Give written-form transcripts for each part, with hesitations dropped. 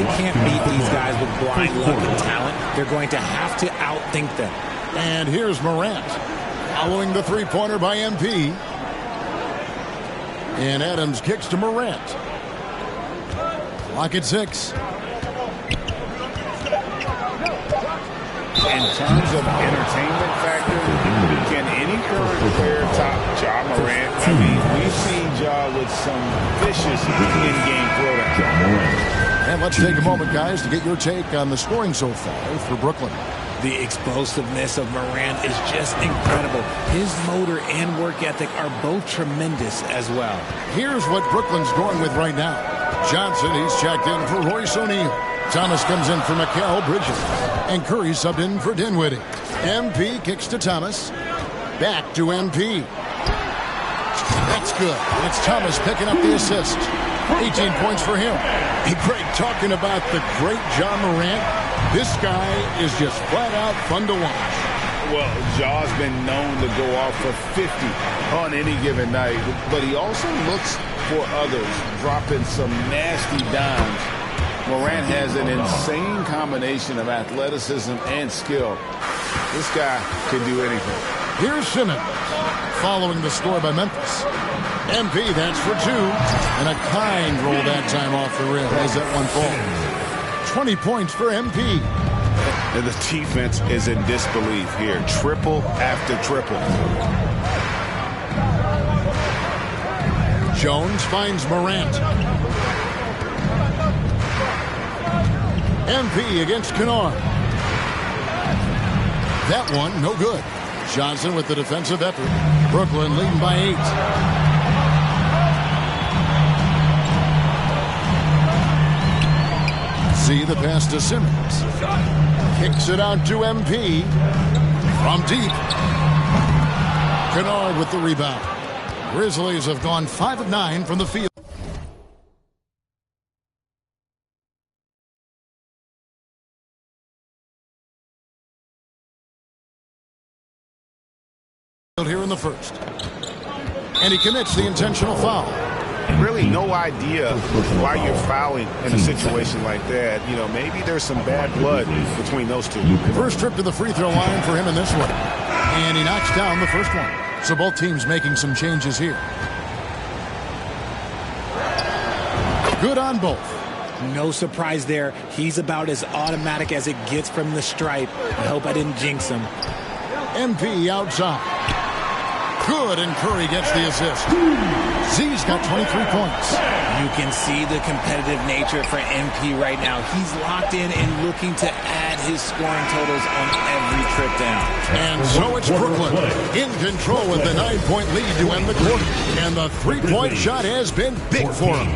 They can't beat these guys with blind luck and talent. They're going to have to outthink them. And here's Morant following the three-pointer by MP. And Adams kicks to Morant. Clock at 6. In terms of entertainment factor, can any current player top Ja Morant? I mean, we've seen Ja with some vicious in-game throwdown. And let's take a moment, guys, to get your take on the scoring so far for Brooklyn. The explosiveness of Morant is just incredible. His motor and work ethic are both tremendous as well. Here's what Brooklyn's going with right now. Johnson, he's checked in for Royce O'Neal. Thomas comes in for Mikal Bridges. And Curry subbed in for Dinwiddie. MP kicks to Thomas. Back to MP. That's good. It's Thomas picking up the assist. 18 points for him. Hey, Greg, talking about the great Ja Morant, this guy is just flat out fun to watch. Well, Ja's been known to go off for 50 on any given night, but he also looks for others, dropping some nasty dimes. Morant has an insane combination of athleticism and skill. This guy can do anything. Here's Simmons, following the score by Memphis. MP, that's for 2. And a kind roll that time off the rim as that one falls. 20 points for MP. And the defense is in disbelief here. Triple after triple. Jones finds Morant. MP against Kennard. That one, no good. Johnson with the defensive effort. Brooklyn leading by 8. See the pass to Simmons. Kicks it out to MP. From deep. Kennard with the rebound. Grizzlies have gone 5 of 9 from the field. Here in the first. And he commits the intentional foul. Really no idea why you're fouling in a situation like that. You know, maybe there's some bad blood between those two. First trip to the free throw line for him in this one. And he knocks down the first one. So both teams making some changes here. Good on both. No surprise there. He's about as automatic as it gets from the stripe. I hope I didn't jinx him. MP outside. Good, and Curry gets the assist. Z's got 23 points. You can see the competitive nature for MP right now. He's locked in and looking to add his scoring totals on every trip down. And so it's Brooklyn in control with the 9-point lead to end the quarter. And the three-point shot has been big for him.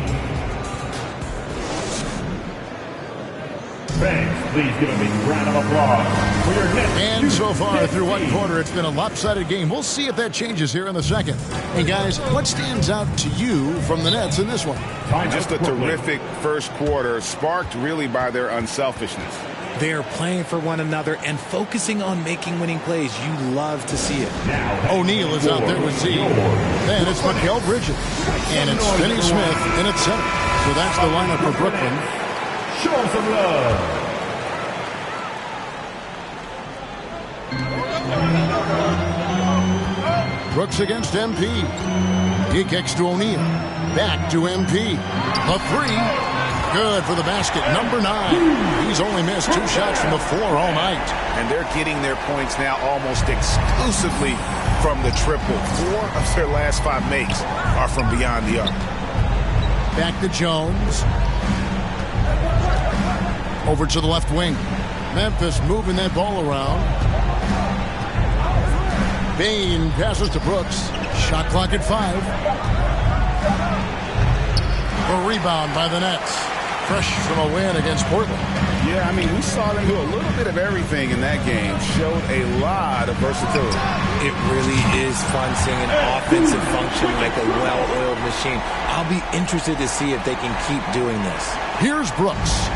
Thanks. Please give him a round of applause for your next. And so far through one quarter, it's been a lopsided game. We'll see if that changes here in the second. Hey, guys, what stands out to you from the Nets in this one? Just a terrific first quarter, sparked really by their unselfishness. They're playing for one another and focusing on making winning plays. You love to see it. O'Neal is out there with Z. Then it's Mikal Bridges. And it's Finney Smith in at center. So that's the lineup for Brooklyn. Show some love. Brooks against MP. He kicks to O'Neal. Back to MP. A 3. Good for the basket. Number 9. He's only missed 2 shots from the floor all night. And they're getting their points now almost exclusively from the triple. 4 of their last 5 makes are from beyond the arc. Back to Jones. Over to the left wing. Memphis moving that ball around. Bain passes to Brooks. Shot clock at 5. A rebound by the Nets. Fresh from a win against Portland. Yeah, I mean, we saw them do a little bit of everything in that game. Showed a lot of versatility. It really is fun seeing an offensive function like a well-oiled machine. I'll be interested to see if they can keep doing this. Here's Brooks.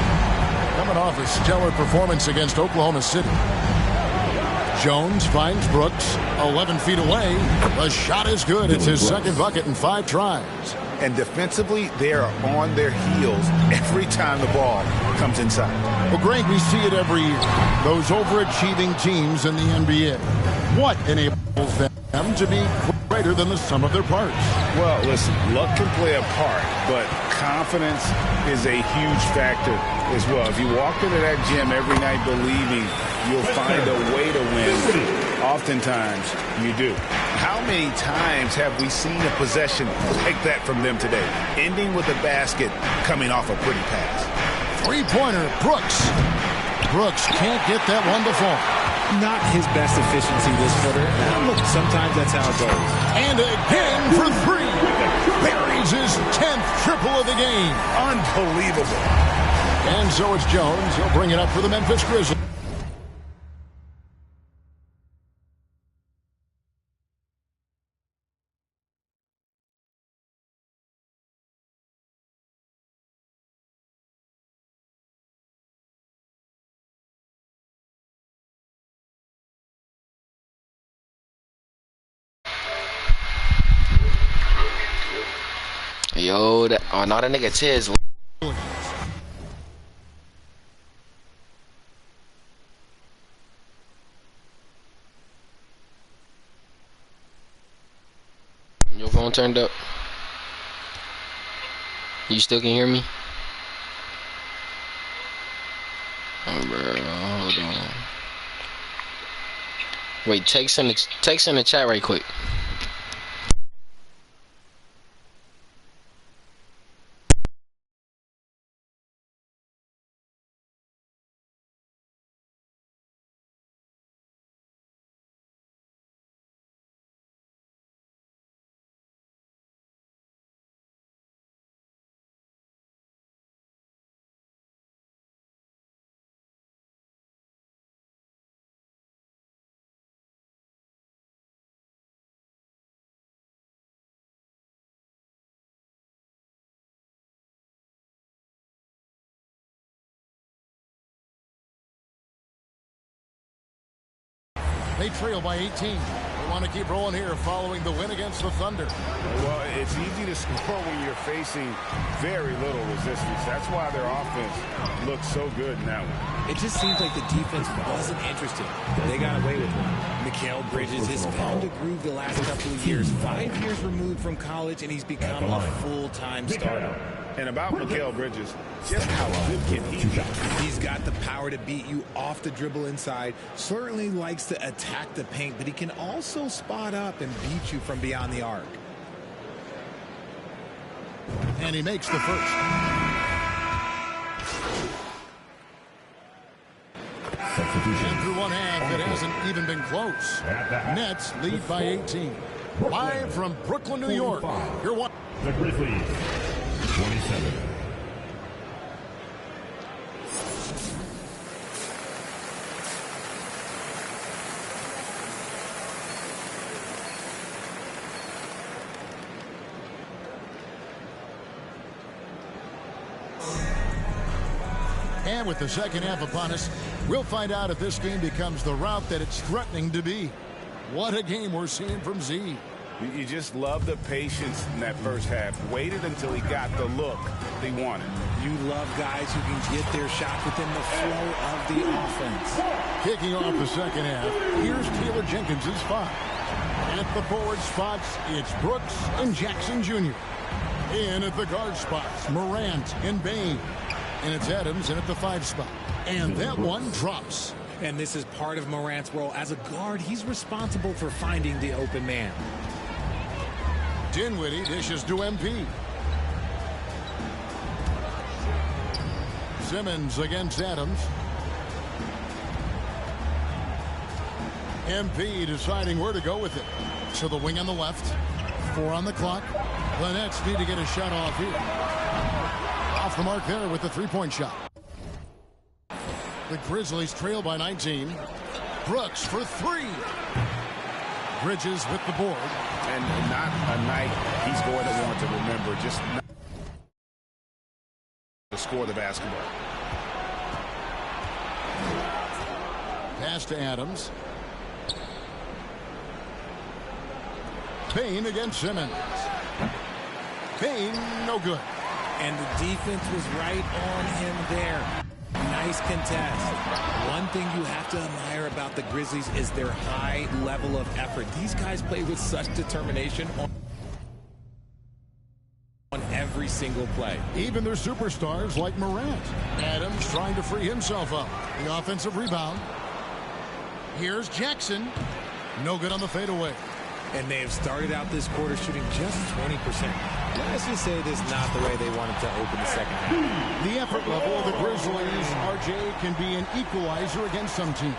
Coming off a stellar performance against Oklahoma City. Jones finds Brooks 11 feet away. The shot is good. It's his second bucket in 5 tries. And defensively, they are on their heels every time the ball comes inside. Well, Greg, we see it every year. Those overachieving teams in the NBA. What enables them to be greater than the sum of their parts? Well, listen, luck can play a part, but confidence is a huge factor as well. If you walk into that gym every night believing you'll find a way to win, oftentimes you do. How many times have we seen a possession like that from them today, ending with a basket coming off a pretty pass? Three-pointer, Brooks. Brooks can't get that one to fall. Not his best efficiency this quarter. Look, sometimes that's how it goes. And again for three. Buries his 10th triple of the game. Unbelievable. And so it's Jones. He'll bring it up for the Memphis Grizzlies. Yo, that, oh no, that nigga Tiz. Your phone turned up. You still can hear me? Oh, bro, hold on. Wait, text in the chat right quick. They trail by 18. They want to keep rolling here following the win against the Thunder. Well, it's easy to score when you're facing very little resistance. That's why their offense looks so good in that one. It just seems like the defense wasn't interested. They got away with it. Mikal Bridges has found a groove the last couple of years. 5 years removed from college, and he's become a full-time starter. And about Mikal Bridges, just how good can he be? He's got the power to beat you off the dribble inside. Certainly likes to attack the paint, but he can also spot up and beat you from beyond the arc. And he makes the first. And through one half, it hasn't even been close. Nets lead by 18. Live from Brooklyn, New York. You're one. The Grizzlies, 27. And with the second half upon us, we'll find out if this game becomes the route that it's threatening to be. What a game we're seeing from Z. You just love the patience in that first half. Waited until he got the look they wanted. You love guys who can get their shot within the flow of the offense. Kicking off the second half, here's Taylor Jenkins' spot. At the forward spots, it's Brooks and Jackson Jr. In at the guard spots, Morant and Bain. And it's Adams in at the 5 spot. And that one drops. And this is part of Morant's role. As a guard, he's responsible for finding the open man. Dinwiddie dishes to MP. Simmons against Adams. MP deciding where to go with it. To the wing on the left. 4 on the clock. The Nets need to get a shot off here. Off the mark there with the three-point shot. The Grizzlies trail by 19. Brooks for 3. Bridges with the board. And not a night he's going to want to remember. Just not to score the basketball. Pass to Adams. Payne against Simmons. Payne, no good. And the defense was right on him there. Nice contest. One thing you have to admire about the Grizzlies is their high level of effort. These guys play with such determination on every single play. Even their superstars like Morant. Adams trying to free himself up. The offensive rebound. Here's Jackson. No good on the fadeaway. And they have started out this quarter shooting just 20%. Let's just say this is not the way they wanted to open the second half. The effort level of the Grizzlies, RJ, can be an equalizer against some teams.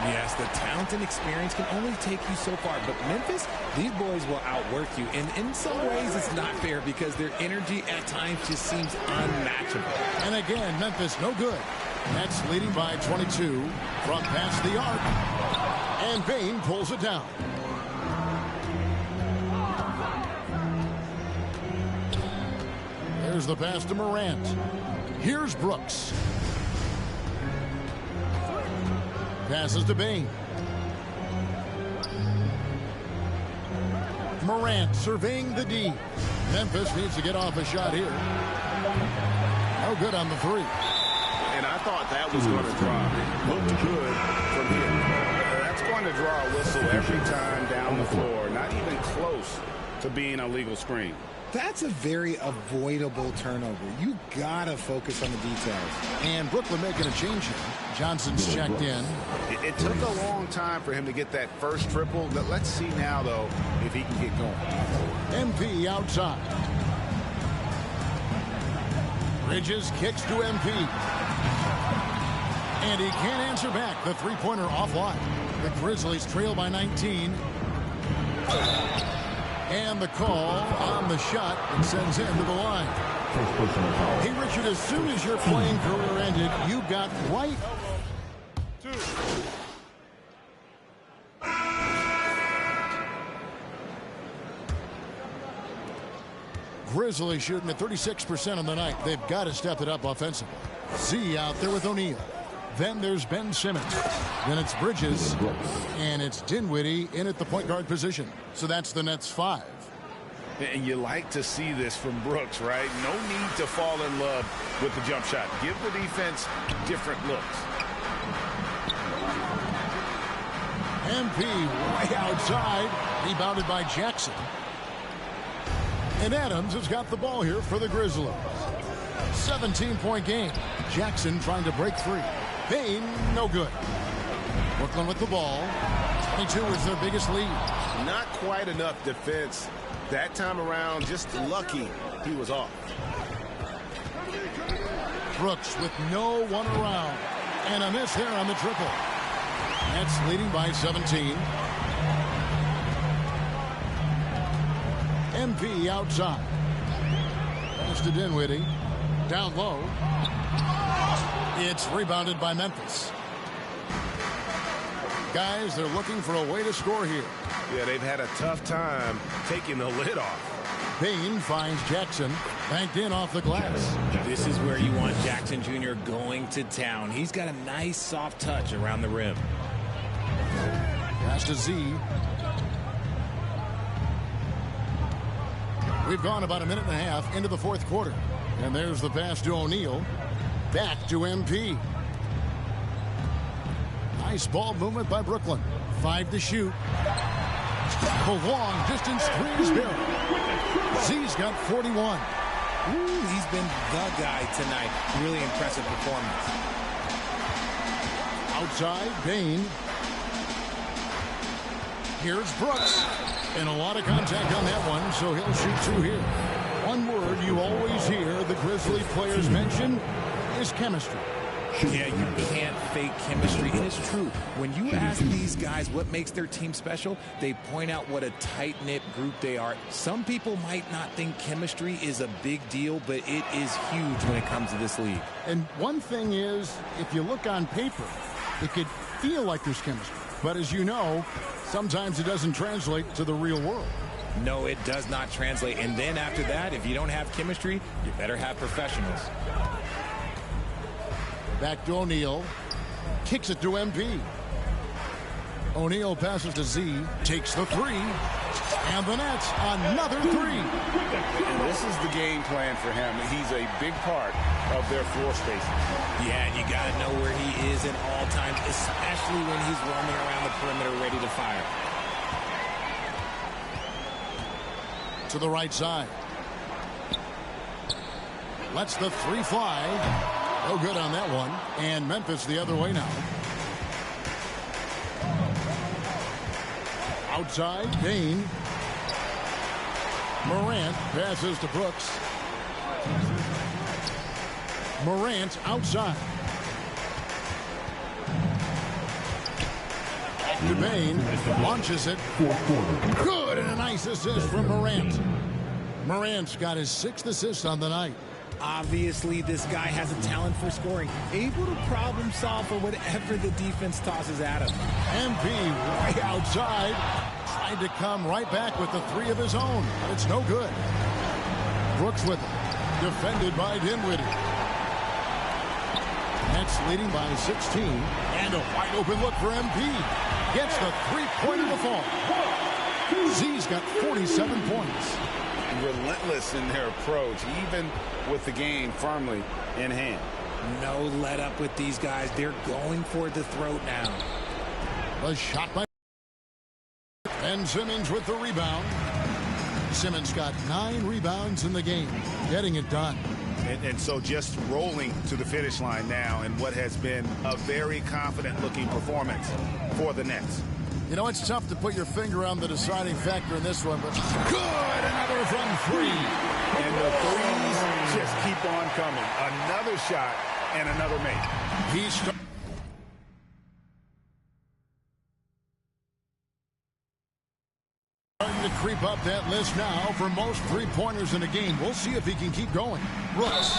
Yes, the talent and experience can only take you so far. But Memphis, these boys will outwork you. And in some ways, it's not fair because their energy at times just seems unmatchable. And again, Memphis, no good. Nets leading by 22 from past the arc. And Payne pulls it down. There's the pass to Morant. Here's Brooks. Passes to Bain. Morant surveying the D. Memphis needs to get off a shot here. No good on the three. And I thought that was going to drop. Looked good from here. That's going to draw a whistle every time down the floor. Not even close to being a legal screen. That's a very avoidable turnover. You gotta focus on the details. And Brooklyn making a change here. Johnson's checked in. It took a long time for him to get that first triple. Let's see now, though, if he can get going. MP outside. Bridges kicks to MP. And he can't answer back. The three-pointer offline. The Grizzlies trail by 19. And the call on the shot that sends him to the line. Hey, Richard, as soon as your playing career ended, you got right. Grizzlies shooting at 36% on the night. They've got to step it up offensively. Z out there with O'Neal. Then there's Ben Simmons. Then it's Bridges. And it's Dinwiddie in at the point guard position. So that's the Nets 5. And you like to see this from Brooks, right? No need to fall in love with the jump shot. Give the defense different looks. MP way outside. Rebounded by Jackson. And Adams has got the ball here for the Grizzlies. 17-point game. Jackson trying to break free. Payne, no good. Brooklyn with the ball. 22 is their biggest lead. Not quite enough defense that time around. Just lucky he was off. Brooks with no one around. And a miss there on the triple. Nets leading by 17. MP outside. Pass to Dinwiddie. Down low. It's rebounded by Memphis. Guys, they're looking for a way to score here. Yeah, they've had a tough time taking the lid off. Payne finds Jackson. Banked in off the glass. This is where you want Jackson Jr. going to town. He's got a nice soft touch around the rim. Pass to Z. We've gone about a minute and a half into the fourth quarter. And there's the pass to O'Neal. Back to MP. Nice ball movement by Brooklyn. 5 to shoot. The long distance three is barely. Z's got 41. Ooh, he's been the guy tonight. Really impressive performance. Outside, Bain. Here's Brooks. And a lot of contact on that one, so he'll shoot two here. One word you always hear the Grizzly players mention is chemistry. Yeah, you can't fake chemistry. And it's true. When you ask these guys what makes their team special, they point out what a tight-knit group they are. Some people might not think chemistry is a big deal, but it is huge when it comes to this league. And one thing is, if you look on paper, it could feel like there's chemistry. But as you know, sometimes it doesn't translate to the real world. No, it does not translate. And then after that, if you don't have chemistry, you better have professionals. Back to O'Neal. Kicks it to MP. O'Neal passes to Z. Takes the three. And the Nets, another three. And this is the game plan for him. He's a big part of their floor spacing. Yeah, and you got to know where he is at all times, especially when he's roaming around the perimeter ready to fire. To the right side. Lets the three fly. No good on that one. And Memphis the other way now. Outside, Dane. Morant passes to Brooks. Morant outside. DeBane launches it. Good, and a nice assist from Morant. Morant's got his 6th assist on the night. Obviously, this guy has a talent for scoring, able to problem solve for whatever the defense tosses at him. MP way outside. Tried to come right back with the three of his own. It's no good. Brooks with it. Defended by Dinwiddie. Nets leading by 16. And a wide open look for MP. Gets the three-pointer to fall. Z's got 47 points. Relentless in their approach, even with the game firmly in hand. No let up with these guys. They're going for the throat now. A shot by Ben Simmons with the rebound. Simmons got 9 rebounds in the game, getting it done. And so just rolling to the finish line now in what has been a very confident-looking performance for the Nets. You know, it's tough to put your finger on the deciding factor in this one, but good, another from 3. And the threes just keep on coming. Another shot and another make. He's starting to creep up that list now for most three-pointers in a game. We'll see if he can keep going. Brooks.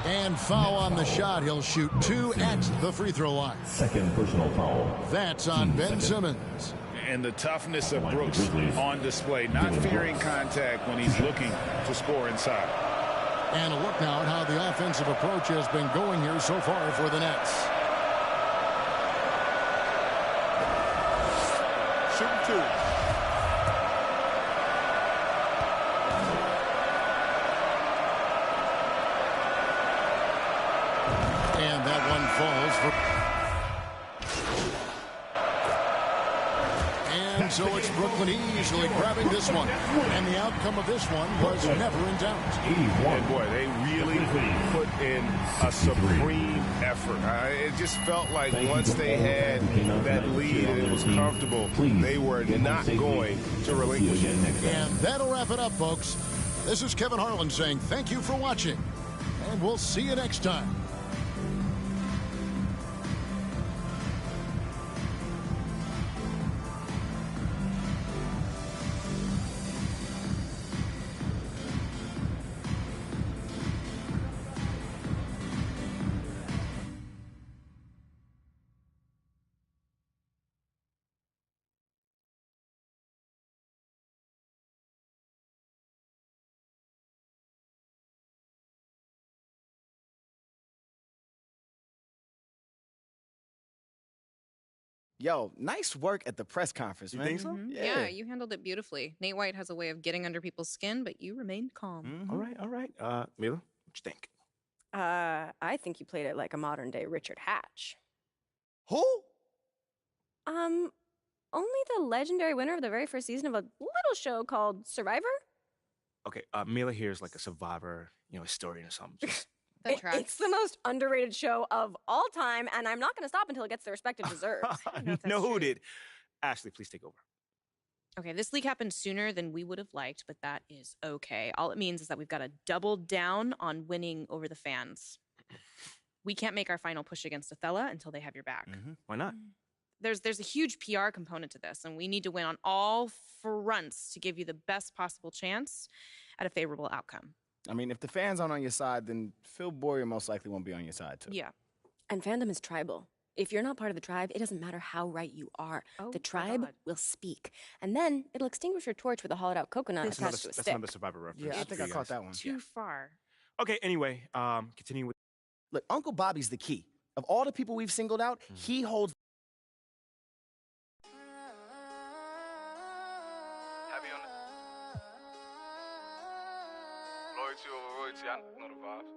And foul on the shot. He'll shoot 2 at the free throw line. Second personal foul. That's on Ben Simmons. And the toughness of Brooks on display, not fearing contact when he's looking to score inside. And a look now at how the offensive approach has been going here so far for the Nets. Shooting 2. And that one falls for... And so it's Brooklyn easily grabbing this one. And the outcome of this one was never in doubt. And boy, they really put in a supreme effort. It just felt like once they had that lead and it was comfortable, they were not going to relinquish it. And that'll wrap it up, folks. This is Kevin Harlan saying thank you for watching. And we'll see you next time. Yo, nice work at the press conference, man. You think so? Yeah, you handled it beautifully. Nate White has a way of getting under people's skin, but you remained calm. All right, all right. Mila, what you think? I think you played it like a modern day Richard Hatch. Who? Only the legendary winner of the very first season of a little show called Survivor? Okay, Mila here is like a survivor, historian or something. Just That tracks. It's the most underrated show of all time, and I'm not going to stop until it gets the respect it deserves. noted. Ashley, please take over. Okay, this leak happened sooner than we would have liked, but that is okay. All it means is that we've got to double down on winning over the fans. We can't make our final push against Othello until they have your back. Why not? There's a huge PR component to this, and we need to win on all fronts to give you the best possible chance at a favorable outcome. I mean, if the fans aren't on your side, then Phil Boyer most likely won't be on your side, too. Yeah. And fandom is tribal. If you're not part of the tribe, it doesn't matter how right you are. Oh, the my tribe God. will speak. And then it'll extinguish your torch with a hollowed out coconut This- attached to a That's stick. another survivor reference. Yeah, I for think I you caught guys. that one. Too far. Okay, anyway, continue with. Look, Uncle Bobby's the key. Of all the people we've singled out, he holds... loyalty over royalty. I know the vibes.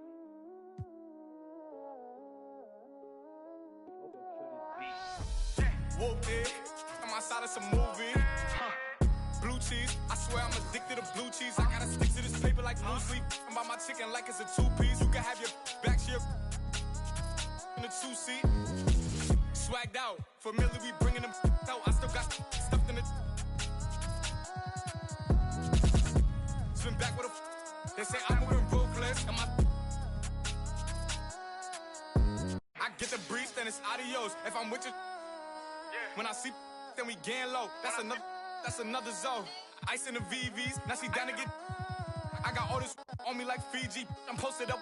Whooped it. I'm outside of some movie. Blue cheese. I swear I'm addicted to blue cheese. I gotta stick to this paper like blue sleep. I'm by my chicken like it's a two-piece. You can have your back to your in a two-seat. Swagged out. Familiar, we bringing them out. I still got stuffed in the. Swim back with a. They say I'm moving ruthless. And I get the breeze, then it's adios. If I'm with you. When I see, then we gang low. That's another zone. Ice in the VVs. Now she down to get. I got all this on me like Fiji. I'm posted up.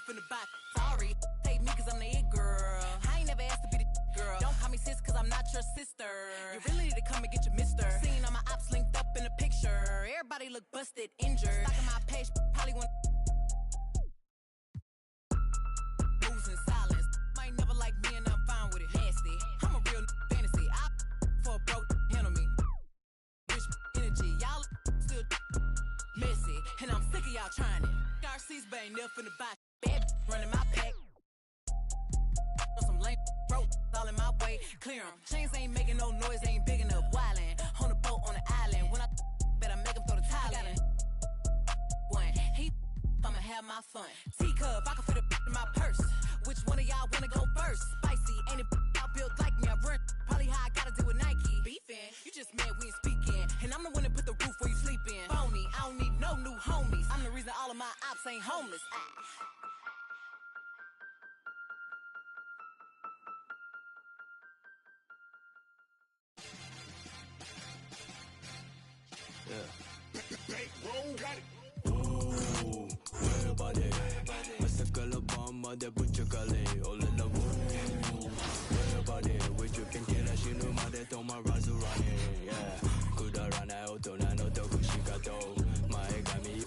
In the box. Sorry, take me cause I'm the it girl. I ain't never asked to be the girl. Don't call me sis cause I'm not your sister. You really need to come and get your mister. Seen all my ops linked up in a picture. Everybody look busted, injured. Stalking my page, probably want moves in silence. Might never like me and I'm fine with it. Nasty, I'm a real fantasy. I for a broke handle me. Rich energy, y'all still messy. And I'm sick of y'all trying it. Garcia's bang up in the box. Bad running my pack. Some lame broke all in my way. Clear 'em. Chains ain't making no noise, ain't big enough. Wildin' on the boat on the island. When I better make 'em throw the tile in. One, I'ma have my fun. Teacup, I can fit in my purse. Which one of y'all wanna go first? Spicy, ain't it y'all built like me? I run probably how I gotta deal with Nike. Beefin', you just mad we ain't speaking. And I'm the one that put the roof where you sleepin'. Phony, I don't need no new homies. I'm the reason all of my ops ain't homeless. 내 부쩍갈래 올라라 everybody with you can get a shinu 마대 또 my rise running yeah 구달하나 어떤 난 어떤 그 시가도 마의 감이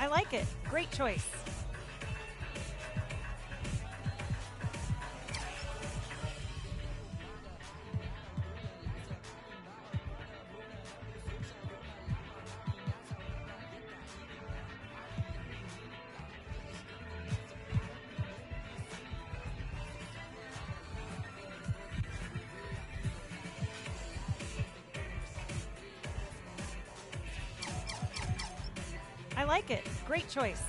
I like it. Great choice. I like it. Great choice.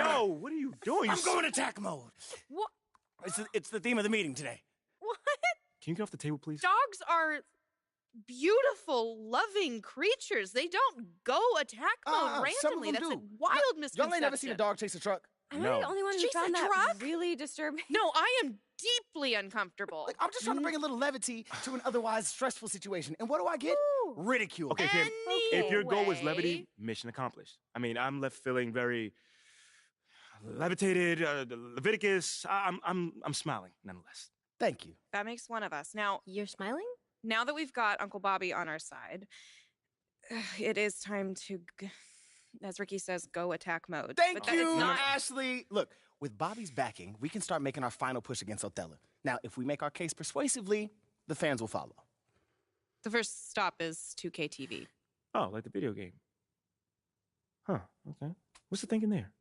Yo, what are you doing? I'm going attack mode. What? It's the theme of the meeting today. What? Can you get off the table, please? Dogs are beautiful, loving creatures. They don't go attack mode randomly. That's a wild misconception. Y'all ain't never seen a dog chase a truck? Am I the only one who Chase found a that truck? really disturbing? No, I am deeply uncomfortable. I'm just trying to bring a little levity to an otherwise stressful situation. And what do I get? Ridicule. Okay, Kim, if your goal was levity, mission accomplished. I mean, I'm left feeling very levitated, Leviticus. I'm smiling nonetheless. Thank you. That makes one of us. Now, you're smiling? Now that we've got Uncle Bobby on our side, it is time to, as Ricky says, go attack mode. Thank you, Ashley. Look, with Bobby's backing, we can start making our final push against Othello. Now, if we make our case persuasively, the fans will follow. The first stop is 2K TV. Oh, like the video game. Huh, okay. What's the thinking there?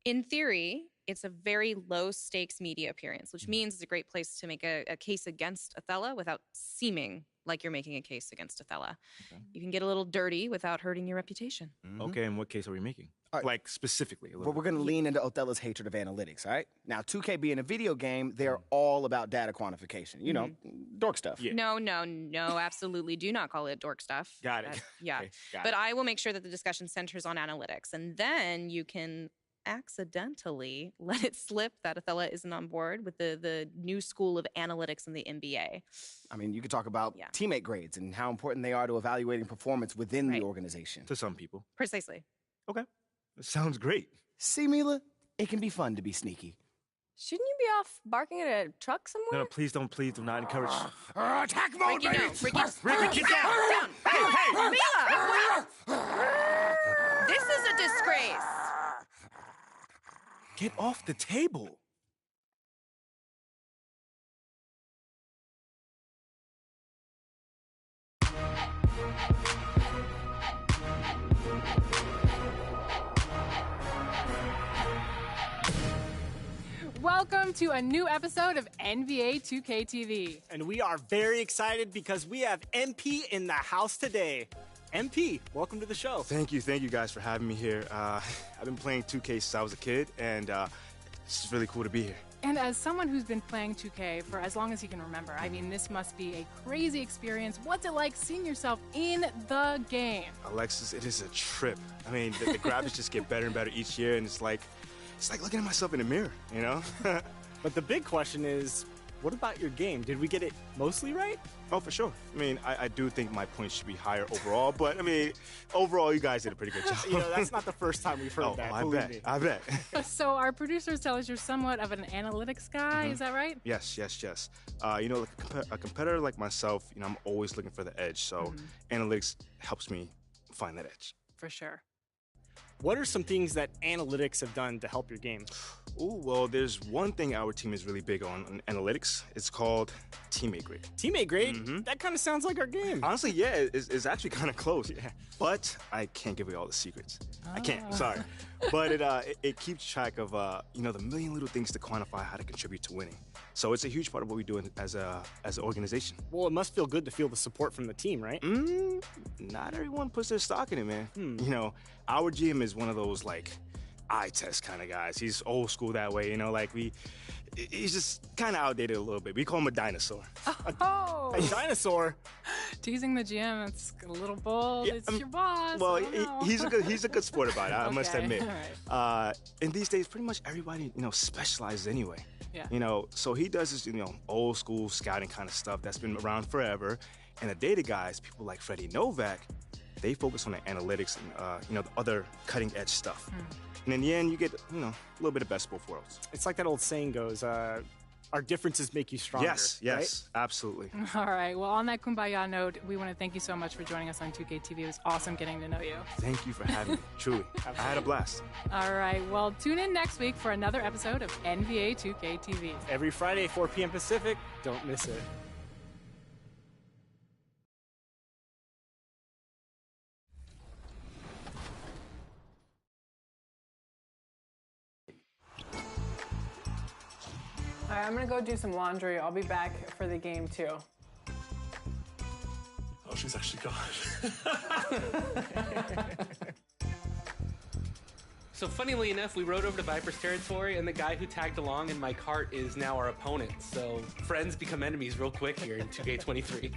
In theory, it's a very low-stakes media appearance, which means it's a great place to make a case against Othello without seeming like you're making a case against Othello. Okay. You can get a little dirty without hurting your reputation. Okay, and what case are we making? Right. Like, specifically. Well, we're going to lean into Othello's hatred of analytics, all right? Now, 2K being a video game, they're all about data quantification. You know, dork stuff. Yeah. No, absolutely do not call it dork stuff. Got it. Yeah. Okay, got but it. I will make sure that the discussion centers on analytics, and then you can accidentally let it slip that Othello isn't on board with the new school of analytics in the NBA. I mean, you could talk about teammate grades and how important they are to evaluating performance within the organization. To some people. Precisely. Okay. That sounds great. See, Mila, it can be fun to be sneaky. Shouldn't you be off barking at a truck somewhere? No, please do not encourage. Attack mode, Ricky, baby! Ricky, get down! Hey! Mila! This is a disgrace. Get off the table. Welcome to a new episode of NBA 2K TV. And we are very excited because we have MP in the house today. MP, welcome to the show. Thank you guys for having me here. I've been playing 2K since I was a kid, and it's just really cool to be here. And as someone who's been playing 2K for as long as he can remember, I mean, this must be a crazy experience. What's it like seeing yourself in the game? Alexis, it is a trip. I mean, the graphics just get better and better each year, and it's like looking at myself in the mirror, you know? But the big question is, what about your game? Did we get it mostly right? Oh, for sure. I mean, I do think my points should be higher overall, but I mean, overall, you guys did a pretty good job. You know, that's not the first time we've heard that. I bet. So our producers tell us you're somewhat of an analytics guy, is that right? Yes. You know, like a competitor like myself, you know, I'm always looking for the edge, so analytics helps me find that edge. For sure. What are some things that analytics have done to help your game? Oh, well, there's one thing our team is really big on analytics. It's called teammate grade. Teammate grade? That kind of sounds like our game. Honestly, yeah, it's actually kind of close. Yeah. But I can't give away all the secrets. I can't, sorry. But it keeps track of, you know, the million little things to quantify how to contribute to winning. So it's a huge part of what we do as an organization. Well, it must feel good to feel the support from the team, right? Not everyone puts their stock in it, man. You know, our GM is one of those, like, eye test kind of guys. He's old school that way, you know, like he's just kind of outdated a little bit. We call him a dinosaur. Oh! A dinosaur? Teasing the GM, it's a little bold. Yeah, it's your boss. Well, he's a good sport about it, I must admit. Right. And these days, pretty much everybody, you know, specializes anyway. Yeah. You know, so he does this, you know, old school scouting kind of stuff that's been around forever. And the data guys, people like Freddie Novak, they focus on the analytics and, you know, the other cutting edge stuff. And in the end, you get, you know, a little bit of best of both worlds. It's like that old saying goes, our differences make you stronger. Yes, right? Absolutely. All right. Well, on that kumbaya note, we want to thank you so much for joining us on 2K TV. It was awesome getting to know you. Thank you for having me. Truly. I had a blast. All right. Well, tune in next week for another episode of NBA 2K TV. Every Friday, 4 p.m. Pacific. Don't miss it. All right, I'm gonna go do some laundry. I'll be back for the game too. Oh, she's actually gone. So funnily enough, we rode over to Viper's territory, and the guy who tagged along in my cart is now our opponent. So friends become enemies real quick here in 2K23.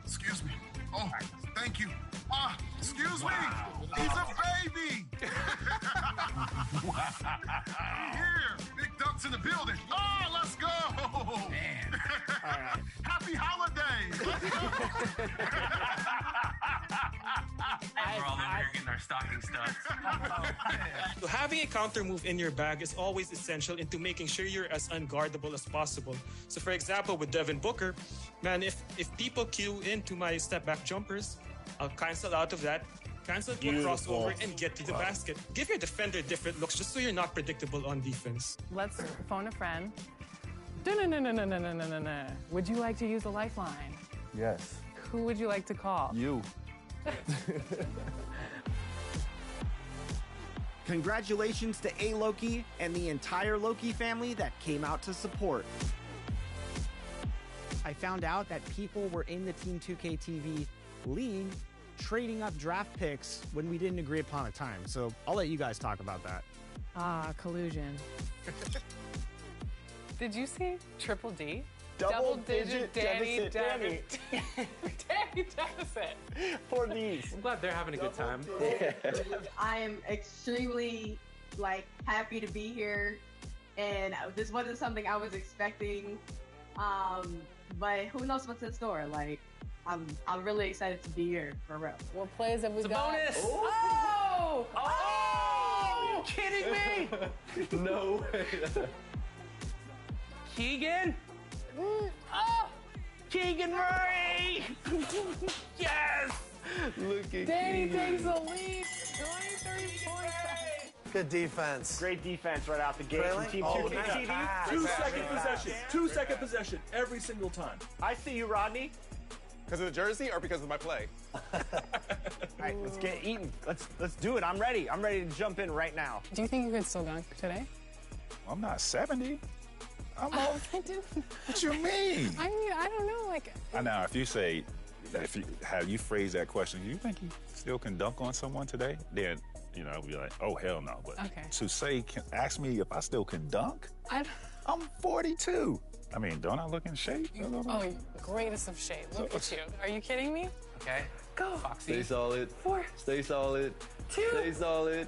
Excuse me. Oh, thank you. Excuse me. He's a baby. Here, big ducks in the building. Oh, let's go. Man. All right. Happy holidays. Let's go. We're all over here getting our stocking stuffed. So having a counter move in your bag is always essential into making sure you're as unguardable as possible. So for example, with Devin Booker, man, if people queue into my step back jumpers, I'll cancel out of that, cancel to a crossover, and get to the basket. Give your defender different looks just so you're not predictable on defense. Let's phone a friend. No. Would you like to use a lifeline? Yes. Who would you like to call? You. Congratulations to A-Loki and the entire Loki family that came out to support. I found out that people were in the Team 2K TV league trading up draft picks when we didn't agree upon a time. So I'll let you guys talk about that. Collusion. Did you see Triple D? Double-digit Danny deficit. Danny deficit. For these. I'm glad they're having a good time. I am extremely happy to be here, and this wasn't something I was expecting. But who knows what's in store? I'm really excited to be here for real. What plays have we got? Bonus! Oh! Are you kidding me? No way. Keegan? Keegan Murray! Yes! Look at Danny Keegan. takes the lead. 23 points. Good defense. Great defense right out the gate Really? from Team Oh, 2K TV. nice. 2-second possession. 2-second possession every single time. I see you, Rodney. Because of the jersey or because of my play? All right, let's get eating. Let's do it. I'm ready. I'm ready to jump in right now. Do you think you could still dunk today? I'm not 70. I'm I didn't. What you mean? I mean, I don't know. I know if you say, how you phrase that question, do you think you still can dunk on someone today? Then, I'll be like, oh, hell no. But to say, ask me if I still can dunk? I'm 42. I mean, don't I look in shape? Oh, greatest of shape. Look at you. Are you kidding me? Okay. Go. Foxy. Stay solid. 4. Stay solid. 2. Stay solid.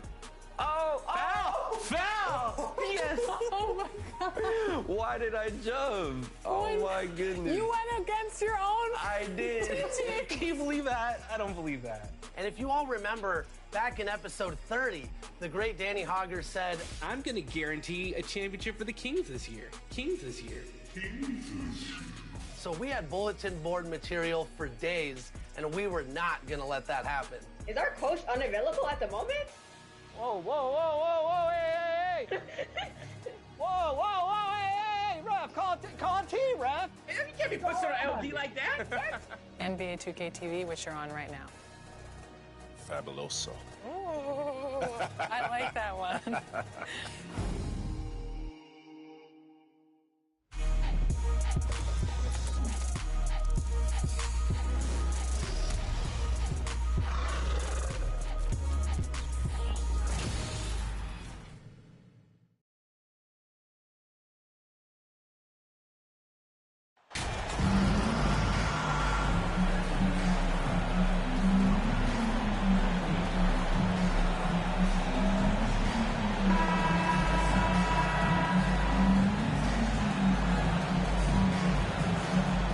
Oh! Foul! Yes! Oh my God. Why did I jump? Oh my goodness. You went against your own. I did. Can you believe that? I don't believe that. And if you all remember, back in episode 30, the great Danny Hogger said, I'm going to guarantee a championship for the Kings this year. So we had bulletin board material for days, and we were not going to let that happen. Is our coach unavailable at the moment? Whoa, hey. Whoa, hey, ref. Call on T, ref. You can't be putting on LD like that. NBA 2K TV, which you're on right now. Fabuloso. Ooh, I like that one.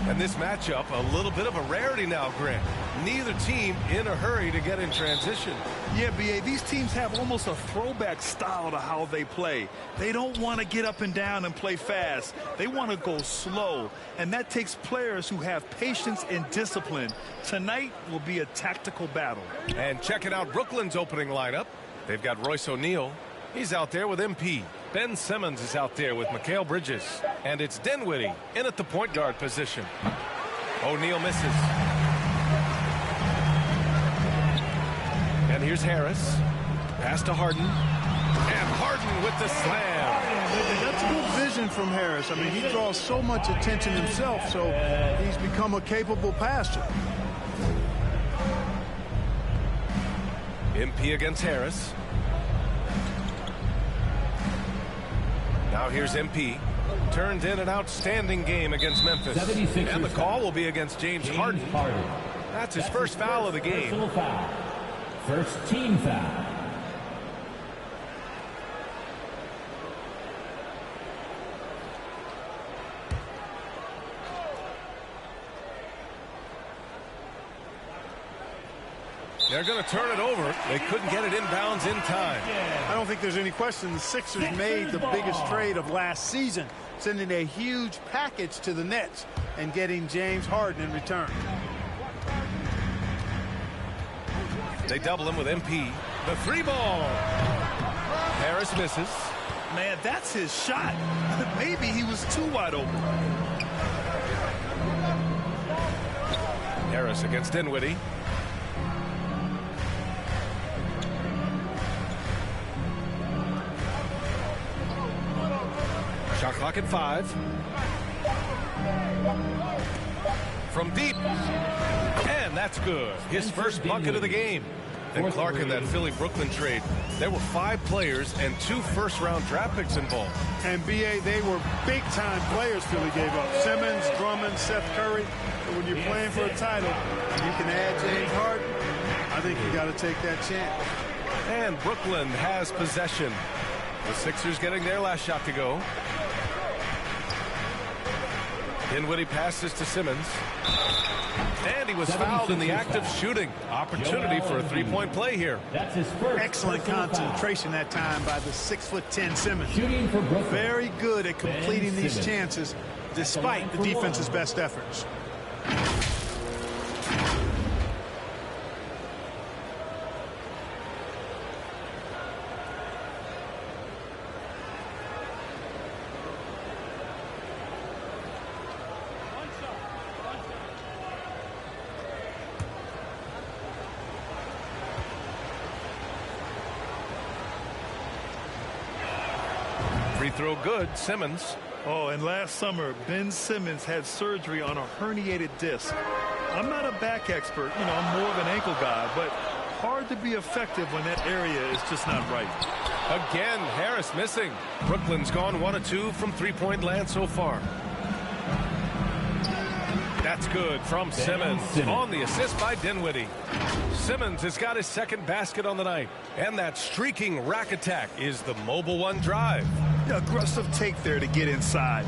And this matchup, a little bit of a rarity now, Grant. Neither team in a hurry to get in transition. Yeah, B.A., these teams have almost a throwback style to how they play. They don't want to get up and down and play fast. They want to go slow, and that takes players who have patience and discipline. Tonight will be a tactical battle. And checking out Brooklyn's opening lineup, they've got Royce O'Neal. He's out there with MP. Ben Simmons is out there with Mikal Bridges. And it's Dinwiddie in at the point guard position. O'Neal misses. And here's Harris. Pass to Harden. And Harden with the slam. That's good vision from Harris. I mean, he draws so much attention himself, so he's become a capable passer. MP against Harris. Now here's MP. Turned in an outstanding game against Memphis. And the call will be against James Harden. That's his first foul of the game. First team foul. They're going to turn it over. They couldn't get it inbounds in time. I don't think there's any question the Sixers made the biggest trade of last season, sending a huge package to the Nets and getting James Harden in return. They double him with MP. The three ball. Harris misses. Man, that's his shot. Maybe he was too wide open. Harris against Dinwiddie. Shot clock at 5. From deep. And that's good. His first bucket of the game. Then Clark in that Philly-Brooklyn trade. There were 5 players and 2 first-round draft picks involved. And, B.A., they were big-time players Philly gave up. Simmons, Drummond, Seth Curry. And when you're playing for a title, you can add James Harden. I think you got to take that chance. And Brooklyn has possession. The Sixers getting their last shot to go. Dinwiddie passes to Simmons. And he was fouled in the act of shooting. Opportunity for a three-point play here. That's his first. Excellent concentration that time by the 6'10" Simmons. Shooting for Brooklyn. Very good at completing Ben these Simmons. chances despite the defense's best efforts. Free throw good. Simmons. Oh, and last summer, Ben Simmons had surgery on a herniated disc. I'm not a back expert, I'm more of an ankle guy, but hard to be effective when that area is just not right. Again, Harris missing. Brooklyn's gone 1 of 2 from three-point land so far. That's good from Simmons. On the assist by Dinwiddie. Simmons has got his second basket on the night. And that streaking rack attack is the Mobile One drive. Yeah, aggressive take there to get inside.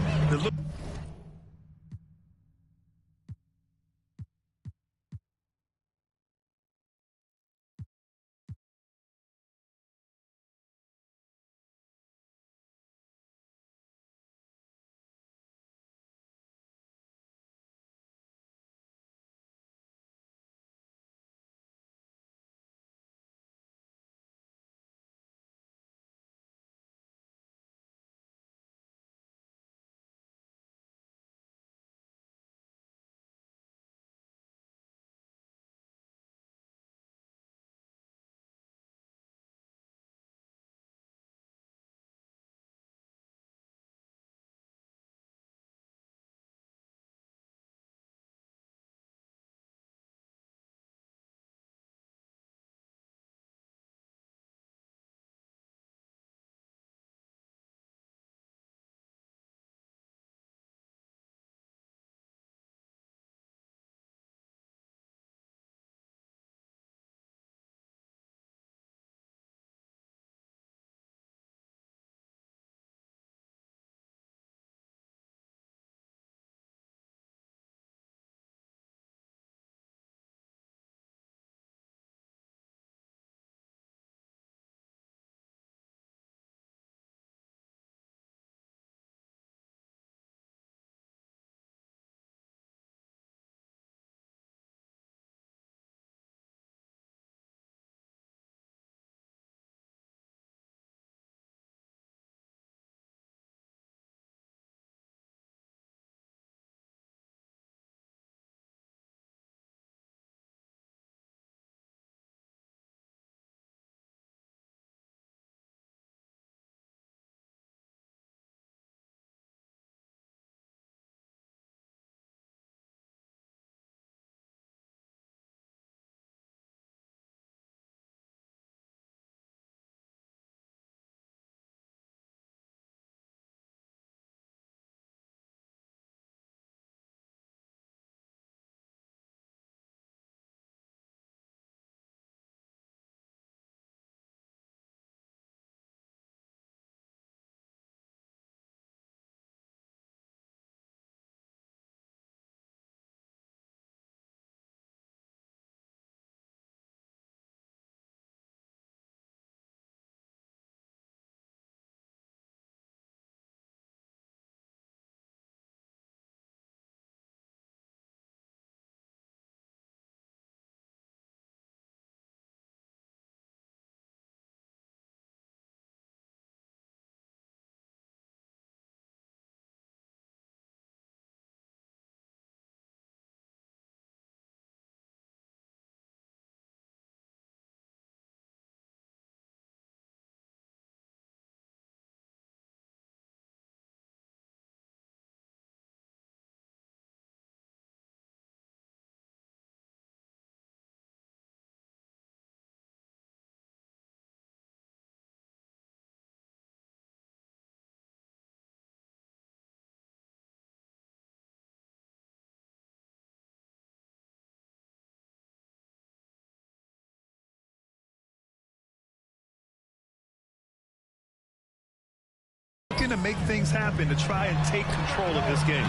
trying to make things happen to try and take control of this game.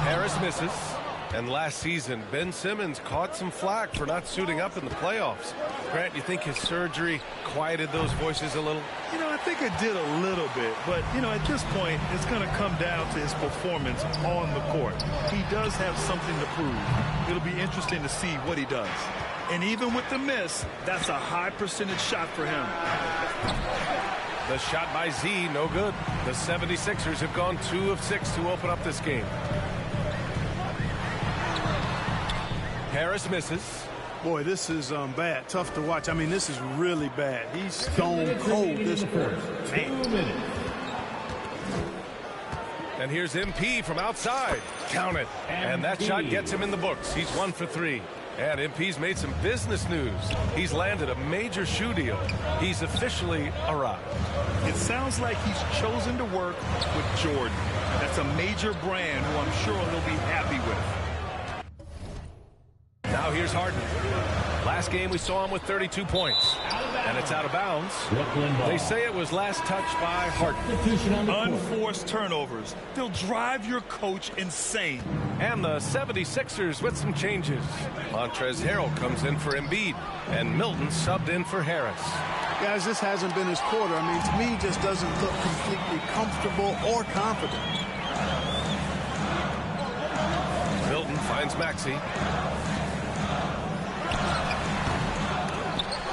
Harris misses. And last season, Ben Simmons caught some flack for not suiting up in the playoffs. Grant, you think his surgery quieted those voices a little? You know, I think it did a little bit. But, you know, at this point, it's going to come down to his performance on the court. He does have something to prove. It'll be interesting to see what he does. And even with the miss, that's a high percentage shot for him. The shot by Z, no good. The 76ers have gone 2 of 6 to open up this game. Harris misses. Boy, this is bad. Tough to watch. I mean, this is really bad. He's stone cold this quarter. Man. And here's MP from outside. Count it. And that shot gets him in the books. He's 1 for 3. And MP's made some business news. He's landed a major shoe deal. He's officially arrived. It sounds like he's chosen to work with Jordan. That's a major brand who I'm sure he'll be happy with. Now here's Harden. Last game we saw him with 32 points. And it's out of bounds. They say it was last touched by Harden. Unforced turnovers. They'll drive your coach insane. And the 76ers with some changes. Montrezl Harrell comes in for Embiid. And Milton subbed in for Harris. Guys, this hasn't been his quarter. I mean, to me, he just doesn't look completely comfortable or confident. Milton finds Maxey.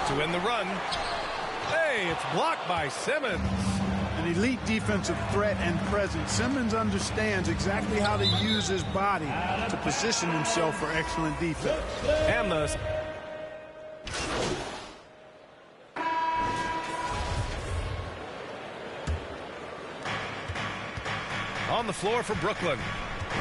To win the run. Hey, it's blocked by Simmons. An elite defensive threat and presence. Simmons understands exactly how to use his body to position himself for excellent defense. And the... On the floor for Brooklyn.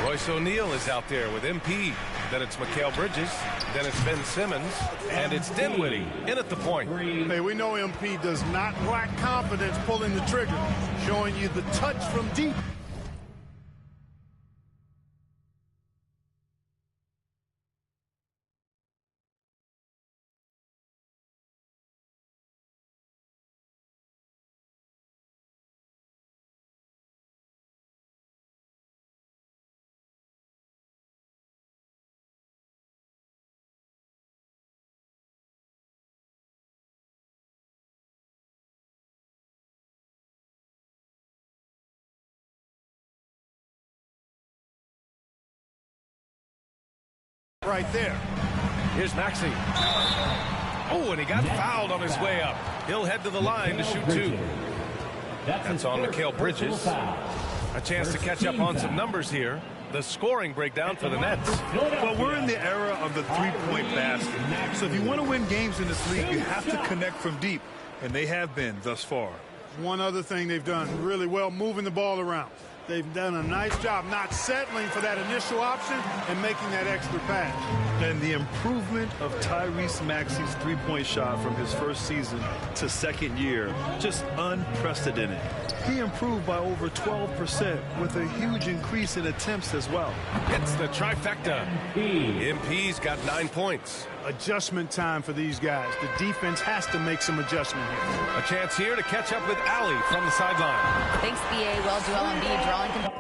Royce O'Neal is out there with MP. Then it's Mikal Bridges. Then it's Ben Simmons. And it's Dinwiddie in at the point. Hey, we know MP does not lack confidence pulling the trigger, showing you the touch from deep. Right there. Here's Maxey. Oh, and he got fouled on his way up. He'll head to the line to shoot 2. That's on Mikal Bridges. A chance to catch up on some numbers here. The scoring breakdown for the Nets. Well, we're in the era of the three-point basket. So if you want to win games in this league, you have to connect from deep. And they have been thus far. One other thing they've done really well, moving the ball around. They've done a nice job not settling for that initial option and making that extra pass. And the improvement of Tyrese Maxey's three-point shot from his first season to second year, just unprecedented. He improved by over 12% with a huge increase in attempts as well. It's the trifecta. MP's got 9 points. Adjustment time for these guys. The defense has to make some adjustment here. A chance here to catch up with Allie from the sideline. Thanks, BA. Well, Joel Embiid drawing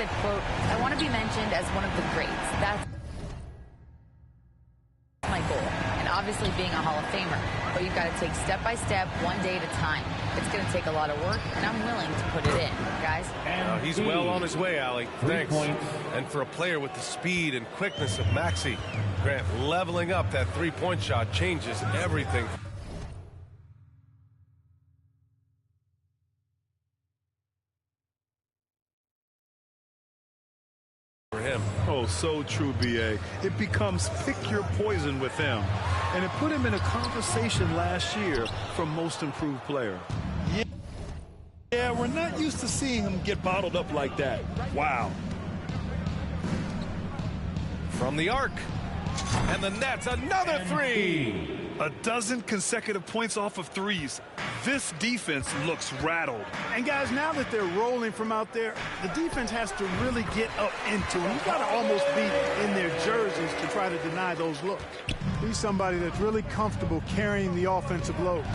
said, quote, "I want to be mentioned as one of the greats. That's my goal. And obviously being a Hall of Famer. But you've got to take step by step, one day at a time. It's going to take a lot of work, and I'm willing to put it in, guys." He's well on his way, Allie. Thanks. And for a player with the speed and quickness of Maxey, Grant, leveling up that three-point shot changes everything. For him. Oh, so true, BA. It becomes pick your poison with him. And it put him in a conversation last year for most improved player. Yeah, we're not used to seeing him get bottled up like that. Wow. From the arc. And the Nets, another three. A dozen consecutive points off of threes. This defense looks rattled. And guys, now that they're rolling from out there, the defense has to really get up into them. You've got to almost be in their jerseys to try to deny those looks. He's somebody that's really comfortable carrying the offensive load.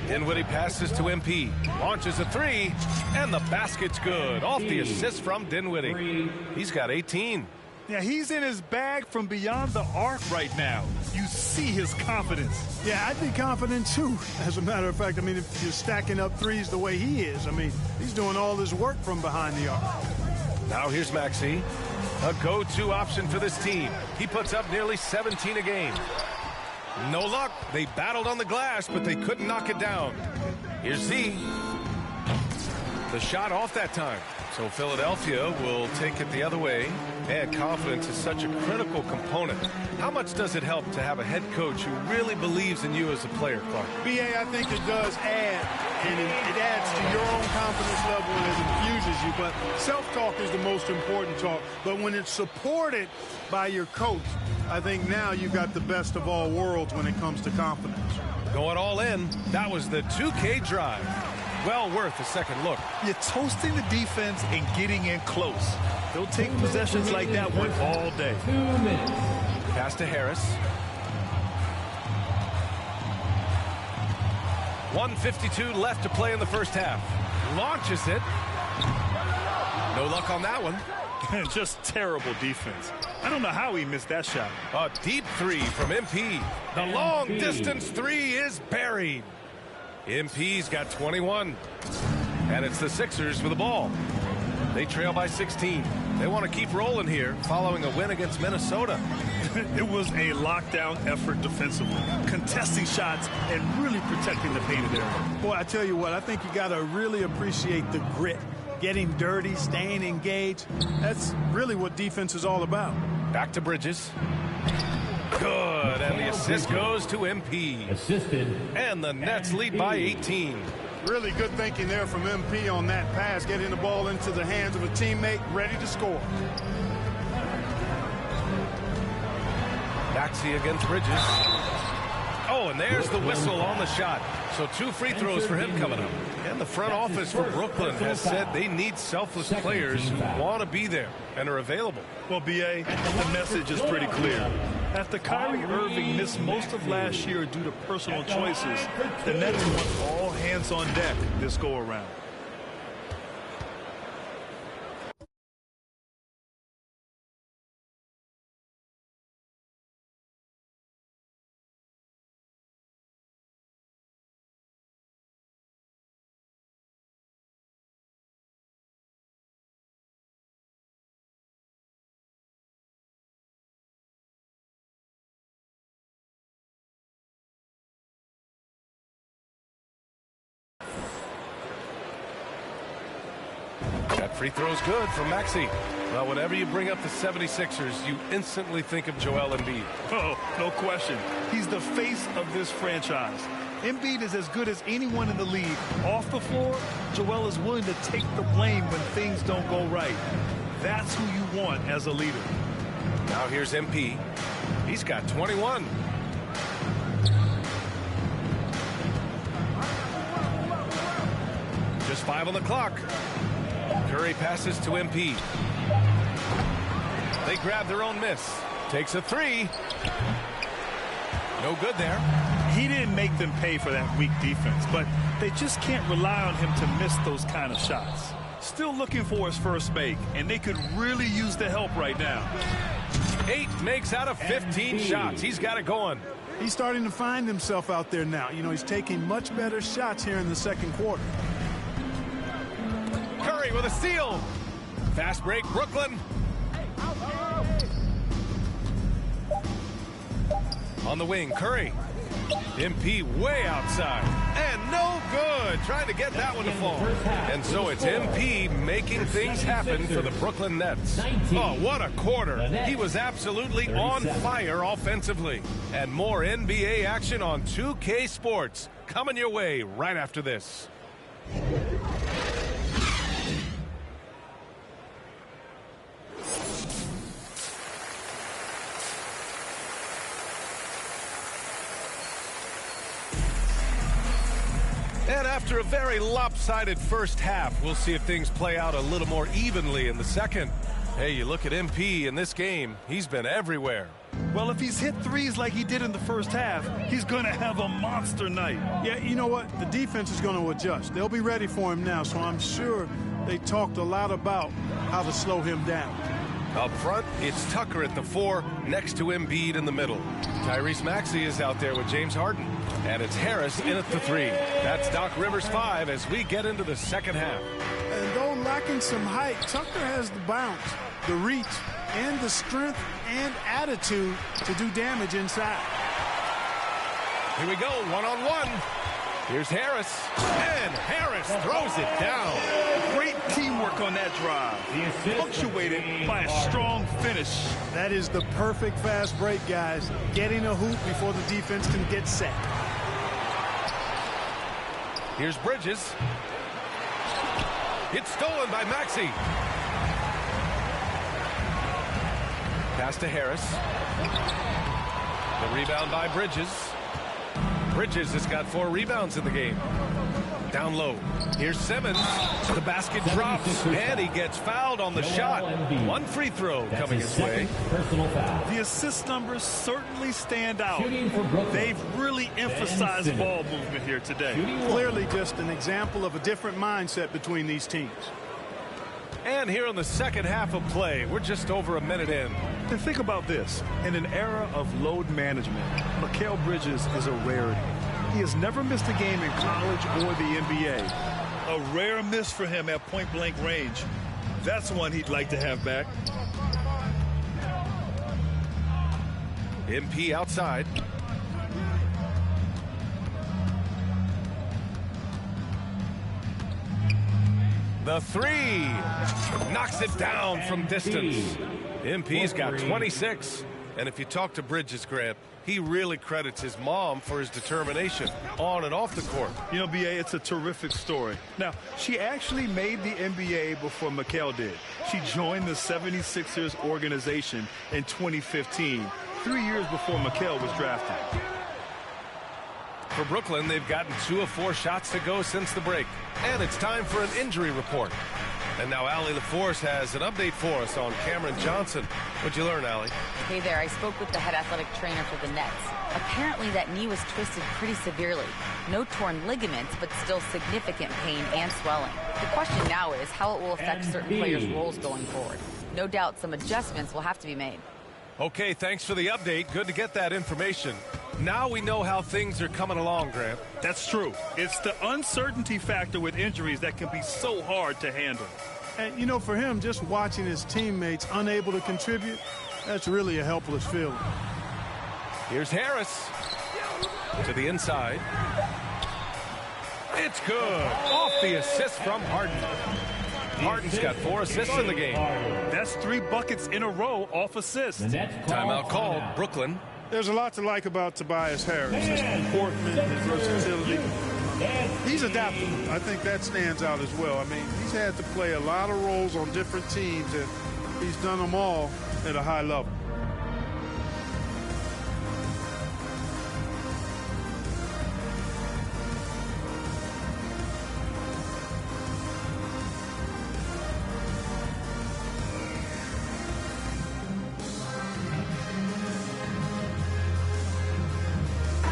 Dinwiddie passes to MP, launches a three, and the basket's good. Off the assist from Dinwiddie. He's got 18. Yeah, he's in his bag from beyond the arc right now. You see his confidence. Yeah, I'd be confident too. As a matter of fact, I mean, if you're stacking up threes the way he is, I mean, he's doing all his work from behind the arc. Now here's Maxey, a go-to option for this team. He puts up nearly 17 a game. No luck. They battled on the glass, but they couldn't knock it down. Here's Z. The shot off that time. So Philadelphia will take it the other way. And confidence is such a critical component. How much does it help to have a head coach who really believes in you as a player, Clark? BA, I think it does add, and it adds to your own confidence level and it infuses you. But self-talk is the most important talk. But when it's supported by your coach, I think now you've got the best of all worlds when it comes to confidence. Going all in, that was the 2K drive. Well worth a second look. You're toasting the defense and getting in close. They'll take possessions like that one all day. 2 minutes. Pass to Harris. 1:52 left to play in the first half. Launches it. No luck on that one. Just terrible defense. I don't know how he missed that shot. A deep three from MP. The long distance three is buried. MP's got 21. And it's the Sixers with the ball. They trail by 16. They want to keep rolling here following a win against Minnesota. It was a lockdown effort defensively, contesting shots and really protecting the painted area. Boy, I tell you what, I think you got to really appreciate the grit. Getting dirty, staying engaged. That's really what defense is all about. Back to Bridges. Good, and the assist goes to MP. Assisted. And the Nets lead by 18. Really good thinking there from MP on that pass, getting the ball into the hands of a teammate ready to score. Maxey against Bridges. Oh, and there's the whistle on the shot. So 2 free throws for him coming up. And the front office for Brooklyn has said they need selfless players who want to be there and are available. Well, BA, the message is pretty clear. After Kyrie Irving missed most of last year due to personal choices, the Nets want all hands on deck this go-around. That free throw's good from Maxey. Well, whenever you bring up the 76ers, you instantly think of Joel Embiid. Oh, no question. He's the face of this franchise. Embiid is as good as anyone in the league. Off the floor, Joel is willing to take the blame when things don't go right. That's who you want as a leader. Now here's MP. He's got 21. Just 5 on the clock. Curry passes to MP. They grab their own miss. Takes a three. No good there. He didn't make them pay for that weak defense, but they just can't rely on him to miss those kind of shots. still looking for his first make, and they could really use the help right now. 8 makes out of 15 shots. He's got it going. He's starting to find himself out there now. You know, he's taking much better shots here in the second quarter. Curry with a steal. Fast break, Brooklyn. On the wing, Curry. MP way outside. And no good. Trying to get that one to fall. And so it's MP making things happen for the Brooklyn Nets. Oh, what a quarter. He was absolutely on fire offensively. And more NBA action on 2K Sports coming your way right after this. And after a very lopsided first half, we'll see if things play out a little more evenly in the second. Hey, you look at MP in this game, he's been everywhere. Well, if he's hit threes like he did in the first half, he's going to have a monster night. Yeah, you know what? The defense is going to adjust. They'll be ready for him now, so I'm sure they talked a lot about how to slow him down. Up front, it's Tucker at the 4, next to Embiid in the middle. Tyrese Maxey is out there with James Harden. And it's Harris in at the 3. That's Doc Rivers 5 as we get into the second half. And though lacking some height, Tucker has the bounce, the reach, and the strength and attitude to do damage inside. Here we go, one-on-one. Here's Harris, and Harris throws it down. Great teamwork on that drive, punctuated by a strong finish. That is the perfect fast break, guys. Getting a hoop before the defense can get set. Here's Bridges. It's stolen by Maxey. Pass to Harris. The rebound by Bridges. Bridges has got 4 rebounds in the game. Down low. Here's Simmons. The basket drops, and he gets fouled on the shot. 1 free throw coming his way. The assist numbers certainly stand out. They've really emphasized ball movement here today. Clearly just an example of a different mindset between these teams. And here in the second half of play, we're just over a minute in. And think about this. In an era of load management, Mikal Bridges is a rarity. He has never missed a game in college or the NBA. A rare miss for him at point-blank range. That's one he'd like to have back. MP outside. The 3 knocks it down from distance. MP's got 26. And if you talk to Bridges, Grant, he really credits his mom for his determination on and off the court. You know, B.A., it's a terrific story. Now, she actually made the NBA before Mikal did. She joined the 76ers organization in 2015, 3 years before Mikal was drafted. For Brooklyn, they've gotten 2 of 4 shots to go since the break. And it's time for an injury report. And now Allie LaForce has an update for us on Cameron Johnson. What'd you learn, Allie? Hey there, I spoke with the head athletic trainer for the Nets. Apparently that knee was twisted pretty severely. No torn ligaments, but still significant pain and swelling. The question now is how it will affect certain players' roles going forward. No doubt some adjustments will have to be made. Okay, thanks for the update. Good to get that information. Now we know how things are coming along, Grant. That's true. It's the uncertainty factor with injuries that can be so hard to handle. And, you know, for him, just watching his teammates unable to contribute, that's really a helpless feeling. Here's Harris to the inside. It's good. Off the assist from Harden. Harden's got 4 assists in the game. That's 3 buckets in a row off assists. Timeout called, Brooklyn. There's a lot to like about Tobias Harris. His comportment, his versatility. He's adaptable. I think that stands out as well. I mean, he's had to play a lot of roles on different teams, and he's done them all at a high level.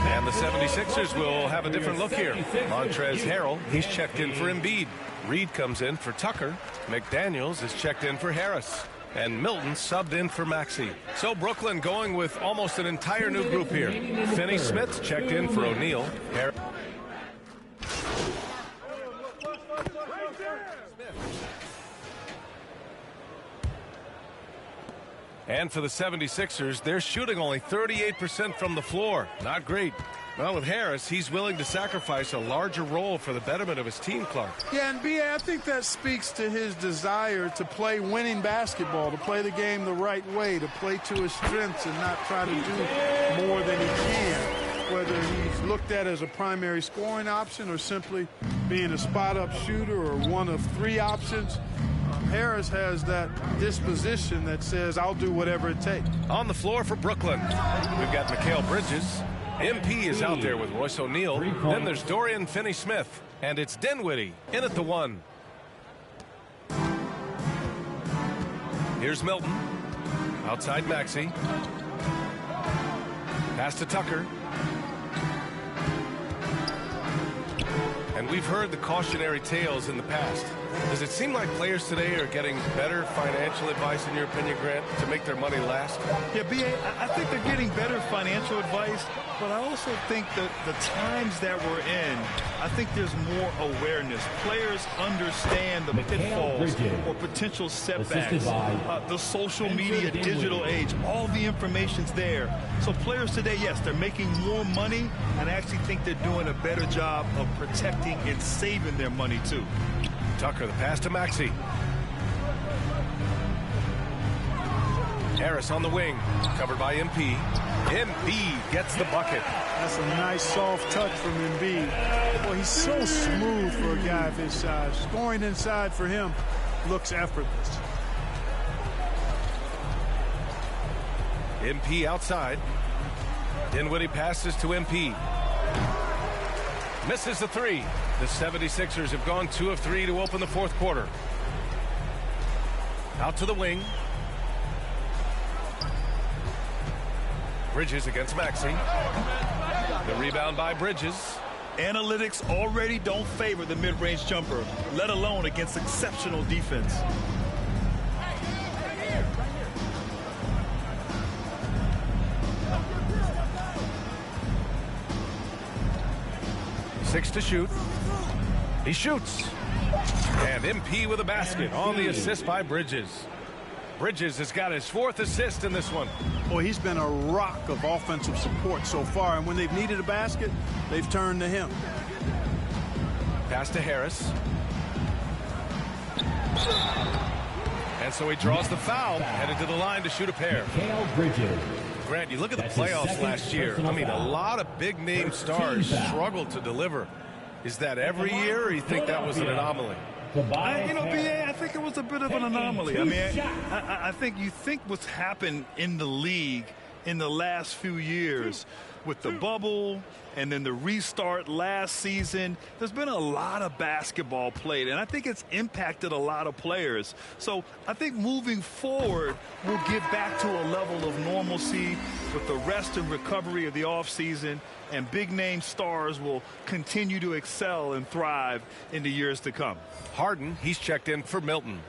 And the the 76ers will have a different look here. Montrezl Harrell, he's checked in for Embiid. Reed comes in for Tucker. McDaniels is checked in for Harris. And Milton subbed in for Maxey. So Brooklyn going with almost an entire new group here. Finney Smith checked in for O'Neal. And for the 76ers, they're shooting only 38% from the floor. Not great. Well, with Harris, he's willing to sacrifice a larger role for the betterment of his team, Clark. Yeah, and B.A., I think that speaks to his desire to play winning basketball, to play the game the right way, to play to his strengths and not try to do more than he can, whether he's looked at as a primary scoring option or simply being a spot-up shooter or one of three options. Harris has that disposition that says, I'll do whatever it takes. On the floor for Brooklyn, we've got Mikal Bridges. MP is out there with Royce O'Neal. Then there's Dorian Finney-Smith. And it's Dinwiddie in at the one. Here's Milton. Outside Maxey. Pass to Tucker. And we've heard the cautionary tales in the past. Does it seem like players today are getting better financial advice, in your opinion, Grant, to make their money last? Yeah, B.A., I think they're getting better financial advice, but I also think that the times that we're in, I think there's more awareness. Players understand the pitfalls or potential setbacks, the social media, digital age, all the information's there. So players today, yes, they're making more money, and I actually think they're doing a better job of protecting and saving their money, too. Tucker, the pass to Maxey. Harris on the wing, covered by MP. Embiid gets the bucket. That's a nice soft touch from Embiid. Well, he's so smooth for a guy of his size. Scoring inside for him looks effortless. MP outside. Dinwiddie passes to MP. Misses the three. The 76ers have gone 2 of 3 to open the fourth quarter. Out to the wing. Bridges against Maxey. The rebound by Bridges. Analytics already don't favor the mid-range jumper, let alone against exceptional defense. Six to shoot. He shoots. And MP with a basket on the assist by Bridges. Bridges has got his 4th assist in this one. Boy, he's been a rock of offensive support so far, and when they've needed a basket, they've turned to him. Pass to Harris. And so he draws the foul, headed to the line to shoot a pair. Bridges. Grant, you look at the playoffs last year. I mean, a lot of big-name stars struggled to deliver. Is that every year, or you think that was an anomaly? B.A., I think it was a bit of an anomaly. I mean, I think you think what's happened in the league in the last few years with the bubble and then the restart last season, there's been a lot of basketball played, and I think it's impacted a lot of players. So I think moving forward, we'll get back to a level of normalcy with the rest and recovery of the offseason, and big-name stars will continue to excel and thrive in the years to come. Harden, he's checked in for Milton.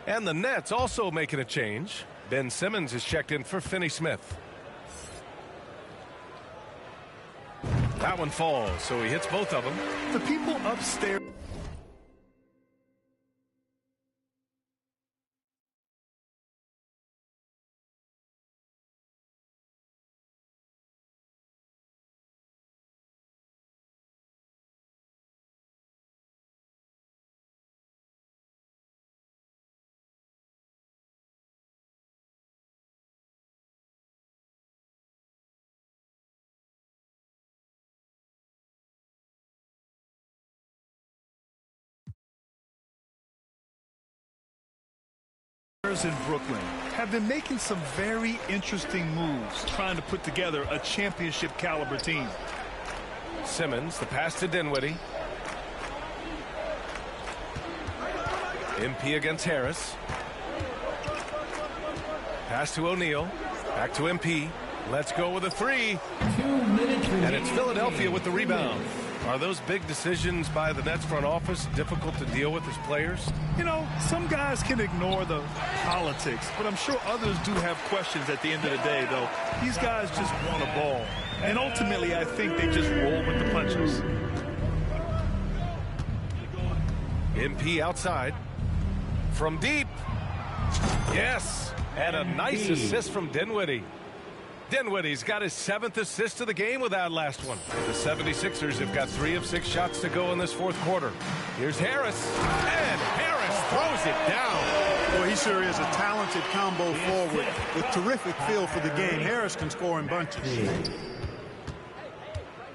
And the Nets also making a change. Ben Simmons is checked in for Finney-Smith. That one falls, so he hits both of them. The people upstairs. In Brooklyn have been making some very interesting moves, trying to put together a championship caliber team. Simmons, the pass to Dinwiddie. MP against Harris. Pass to O'Neal. Back to MP. Let's go with a 3. 2 minutes remaining. And it's Philadelphia with the rebound. Are those big decisions by the Nets front office difficult to deal with as players? You know, some guys can ignore the politics, but I'm sure others do have questions at the end of the day, though. These guys just want a ball. And ultimately, I think they just roll with the punches. MP outside. From deep. Yes. And a nice assist from Dinwiddie. Dinwiddie's got his 7th assist of the game with that last one. The 76ers have got 3 of 6 shots to go in this 4th quarter. Here's Harris. And Harris throws it down. Boy, he sure is a talented combo forward with terrific feel for the game. Harris can score in bunches.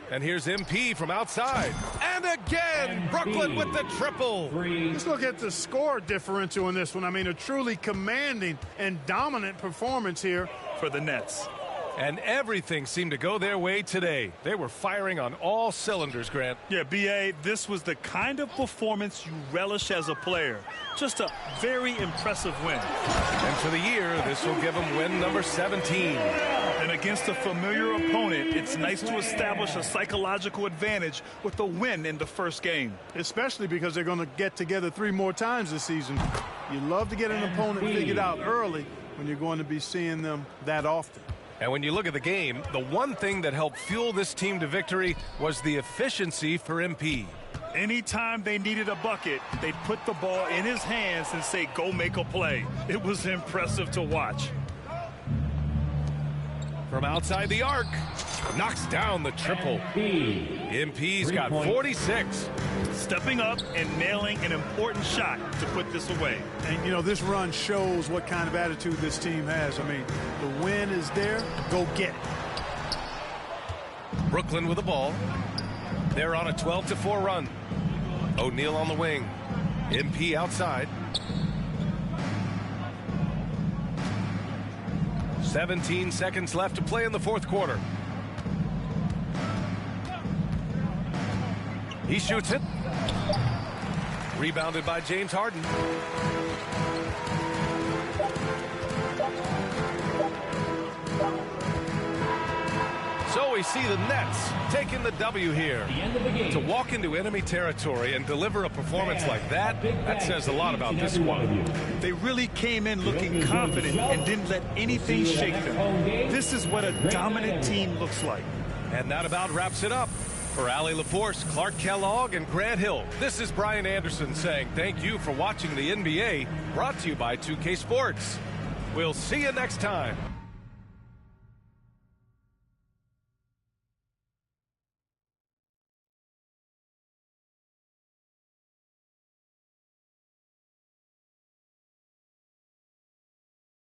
And here's MP from outside. And again, Brooklyn with the triple. Let's look at the score differential in this one. I mean, a truly commanding and dominant performance here for the Nets. And everything seemed to go their way today. They were firing on all cylinders, Grant. Yeah, B.A., this was the kind of performance you relish as a player. Just a very impressive win. And for the year, this will give them win number 17. And against a familiar opponent, it's nice to establish a psychological advantage with a win in the first game. Especially because they're going to get together 3 more times this season. You love to get an opponent figured out early when you're going to be seeing them that often. And when you look at the game, the one thing that helped fuel this team to victory was the efficiency for MP. Anytime they needed a bucket, they'd put the ball in his hands and say, go make a play. It was impressive to watch. From outside the arc, knocks down the triple. MP's got 46. Stepping up and nailing an important shot to put this away. And, you know, this run shows what kind of attitude this team has. I mean, the win is there. Go get it. Brooklyn with the ball. They're on a 12-4 run. O'Neal on the wing. MP outside. 17 seconds left to play in the 4th quarter. He shoots it. Rebounded by James Harden. So we see the Nets taking the W here. To walk into enemy territory and deliver a performance like that, that says a lot about this one. They really came in looking confident and didn't let anything shake them. This is what a dominant team looks like. And that about wraps it up. For Allie LaForce, Clark Kellogg, and Grant Hill, this is Brian Anderson saying thank you for watching the NBA, brought to you by 2K Sports. We'll see you next time.